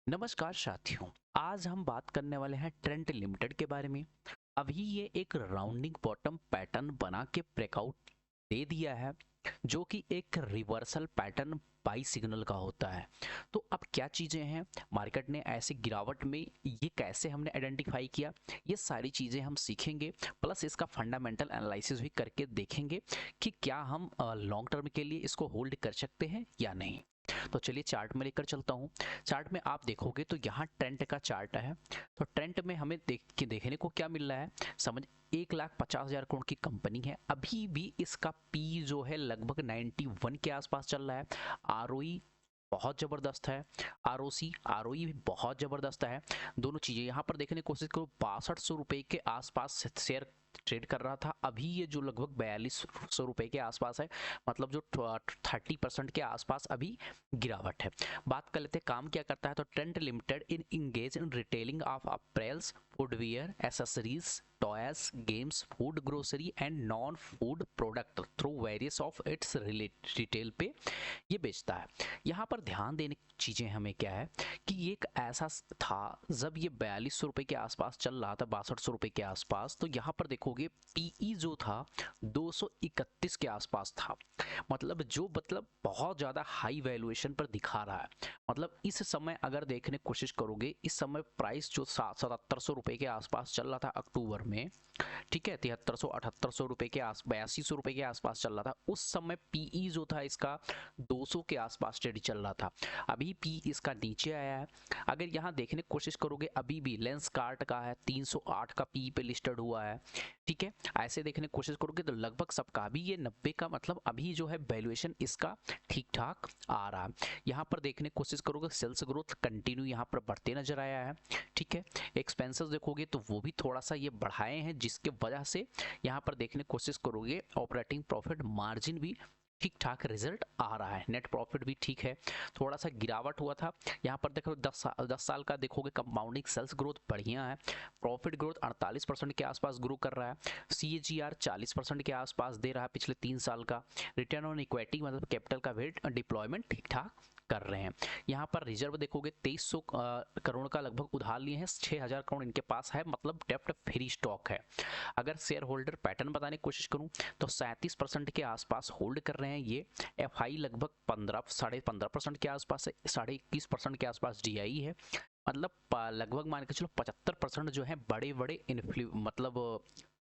नमस्कार साथियों। आज हम बात करने वाले हैं ट्रेंट लिमिटेड के बारे में। अभी ये एक राउंडिंग बॉटम पैटर्न बना के ब्रेकआउट दे दिया है, जो कि एक रिवर्सल पैटर्न बाई सिग्नल का होता है। तो अब क्या चीज़ें हैं, मार्केट ने ऐसे गिरावट में ये कैसे हमने आइडेंटिफाई किया, ये सारी चीज़ें हम सीखेंगे। प्लस इसका फंडामेंटल एनालिसिस भी करके देखेंगे कि क्या हम लॉन्ग टर्म के लिए इसको होल्ड कर सकते हैं या नहीं। तो चलिए चार्ट में लेकर चलता हूँ। चार्ट में आप देखोगे तो यहाँ ट्रेंड का चार्ट है। तो ट्रेंड में हमें देखने को क्या मिल रहा है, समझ 1,50,000 करोड़ की कंपनी है। अभी भी इसका पी जो है लगभग 91 के आसपास चल रहा है। आरओई बहुत ज़बरदस्त है, आरओई भी बहुत ज़बरदस्त है। दोनों चीज़ें यहाँ पर देखने की कोशिश करो, 6200 रुपये के आसपास शेयर ट्रेड कर रहा था। अभी ये जो लगभग 4200 रुपये के आसपास है, मतलब जो 30% के आसपास अभी गिरावट है। बात कर लेते हैं काम क्या करता है। तो Trent limited engage in retailing of apparels, footwear, accessories, toys, games, food, grocery and non food product through various of its retail पे ये बेचता है। यहाँ पर ध्यान देने की चीज़ें हमें क्या है कि ये एक ऐसा था जब ये 4200 रुपये के आसपास चल रहा था, 6200 रुपये के आसपास। तो यहाँ पर देखोगे पीई जो था 231 के आसपास था, मतलब बहुत ज़्यादा हाई वैल्यूएशन पर दिखा रहा है। मतलब इस समय अगर देखने की कोशिश करोगे, इस समय प्राइस जो 7700 रुपये के आसपास चल रहा था अक्टूबर में, ठीक है, 7300 7800 रुपये के 8200 रुपये के आसपास चल रहा था। उस समय पीई जो था इसका 200 के आसपास ट्रेड चल रहा था। अभी पी इसका नीचे आया है। अगर यहाँ देखने की कोशिश करोगे, अभी भी लेंस कार्ट का है 308 का पी पे लिस्टेड हुआ है, ठीक है। ऐसे देखने की कोशिश करोगे तो लगभग सबका भी ये 90 का, मतलब अभी जो है वैल्यूएशन इसका ठीक ठाक आ रहा है। यहाँ पर देखने की कोशिश करोगे, सेल्स ग्रोथ कंटिन्यू यहाँ पर बढ़ते नजर आया है, ठीक है। एक्सपेंसेस देखोगे तो वो भी थोड़ा सा ये बढ़ाए हैं, जिसके वजह से यहाँ पर देखने की कोशिश करोगे ऑपरेटिंग प्रॉफिट मार्जिन भी ठीक ठाक रिजल्ट आ रहा है। नेट प्रॉफिट भी ठीक है, थोड़ा सा गिरावट हुआ था। यहाँ पर देखो 10 साल का देखोगे कंपाउंडिंग सेल्स ग्रोथ बढ़िया है। प्रॉफिट ग्रोथ 48% के आसपास ग्रो कर रहा है। CAGR 40% के आसपास दे रहा है पिछले 3 साल का। रिटर्न ऑन इक्विटी मतलब कैपिटल का वेट डिप्लॉयमेंट ठीक ठाक कर रहे हैं। यहाँ पर रिजर्व देखोगे 2300 करोड़ का लगभग उधार लिए हैं, 6000 करोड़ इनके पास है, मतलब डेप्ट फ्री स्टॉक है। अगर शेयर होल्डर पैटर्न बताने की कोशिश करूं तो 37% के आसपास होल्ड कर रहे हैं ये। FI लगभग 15.5% के आसपास है, 21.5% के आसपास DI है। मतलब लगभग मान के चलो 75% जो है बड़े बड़े मतलब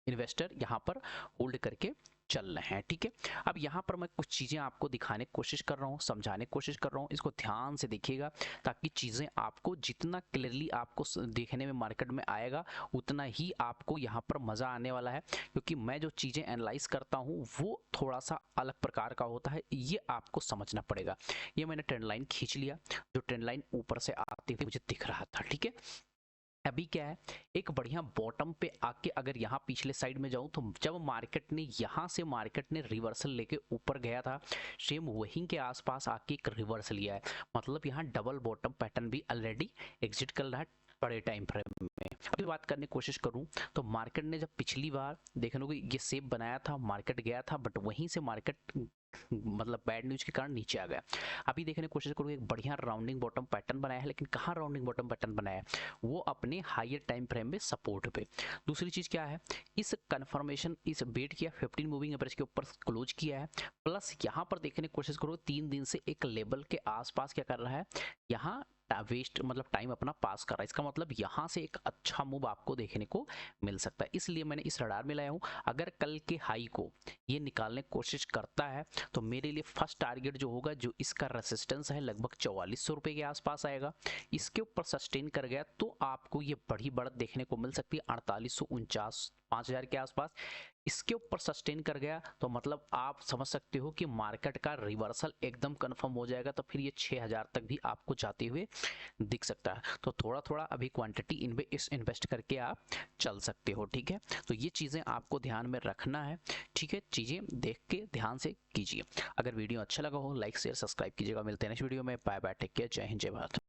इन्वेस्टर यहाँ पर होल्ड करके चल रहे हैं, ठीक है। अब यहाँ पर मैं कुछ चीज़ें आपको दिखाने की कोशिश कर रहा हूँ, समझाने की कोशिश कर रहा हूँ, इसको ध्यान से देखिएगा ताकि चीज़ें आपको जितना क्लियरली आपको देखने में मार्केट में आएगा, उतना ही आपको यहाँ पर मज़ा आने वाला है। क्योंकि मैं जो चीज़ें एनालाइज करता हूँ वो थोड़ा सा अलग प्रकार का होता है, ये आपको समझना पड़ेगा। ये मैंने ट्रेंड लाइन खींच लिया, जो ट्रेंड लाइन ऊपर से आती हुई मुझे दिख रहा था, ठीक है। अभी क्या है, एक बढ़िया बॉटम पे आके अगर यहाँ पिछले साइड में जाऊं तो जब मार्केट ने यहाँ से रिवर्सल लेके ऊपर गया था, सेम वहीं के आसपास आके एक रिवर्सल लिया है। मतलब यहाँ डबल बॉटम पैटर्न भी ऑलरेडी एग्जिट कर रहा है बड़े टाइम फ्रेम में। अभी बात करने की कोशिश करूं तो मार्केट ने जब पिछली बार देखने को ये शेप बनाया था, मार्केट गया था, बट वहीं से मार्केट मतलब बैड न्यूज के कारण नीचे आ गया। अभी देखने की कोशिश करूँ, एक बढ़िया राउंडिंग बॉटम पैटर्न बनाया है, लेकिन कहाँ राउंडिंग बॉटम पैटर्न बनाया है, वो अपने हायर टाइम फ्रेम में सपोर्ट पे। दूसरी चीज क्या है, इस कंफर्मेशन इस बेट किया 15 मूविंग एवरेज के ऊपर क्लोज किया है। प्लस यहाँ पर देखने की कोशिश करो 3 दिन से एक लेवल के आसपास क्या कर रहा है, यहाँ वेस्ट मतलब टाइम अपना पास कर रहा है। इसका मतलब यहाँ से एक अच्छा मूव आपको देखने को मिल सकता है, इसलिए मैंने इस रडार में लाया हूँ। अगर कल के हाई को ये निकालने की कोशिश करता है तो मेरे लिए फर्स्ट टारगेट जो होगा, जो इसका रेसिस्टेंस है, लगभग 4400 रुपये के आसपास आएगा। इसके ऊपर सस्टेन कर गया तो आपको ये बड़ी बढ़त देखने को मिल सकती है 4849 5000 के आसपास। इसके ऊपर सस्टेन कर गया तो मतलब आप समझ सकते हो कि मार्केट का रिवर्सल एकदम कंफर्म हो जाएगा, तो फिर ये 6000 तक भी आपको जाते हुए दिख सकता है। तो थोड़ा थोड़ा अभी क्वांटिटी इन्वेस्ट करके आप चल सकते हो, ठीक है। तो ये चीज़ें आपको ध्यान में रखना है, ठीक है। चीज़ें देख के ध्यान से कीजिए। अगर वीडियो अच्छा लगा हो लाइक शेयर सब्सक्राइब कीजिएगा। मिलते हैं नेक्स्ट वीडियो में। बाय बाय, टेक केयर, जय हिंद, जय भारत।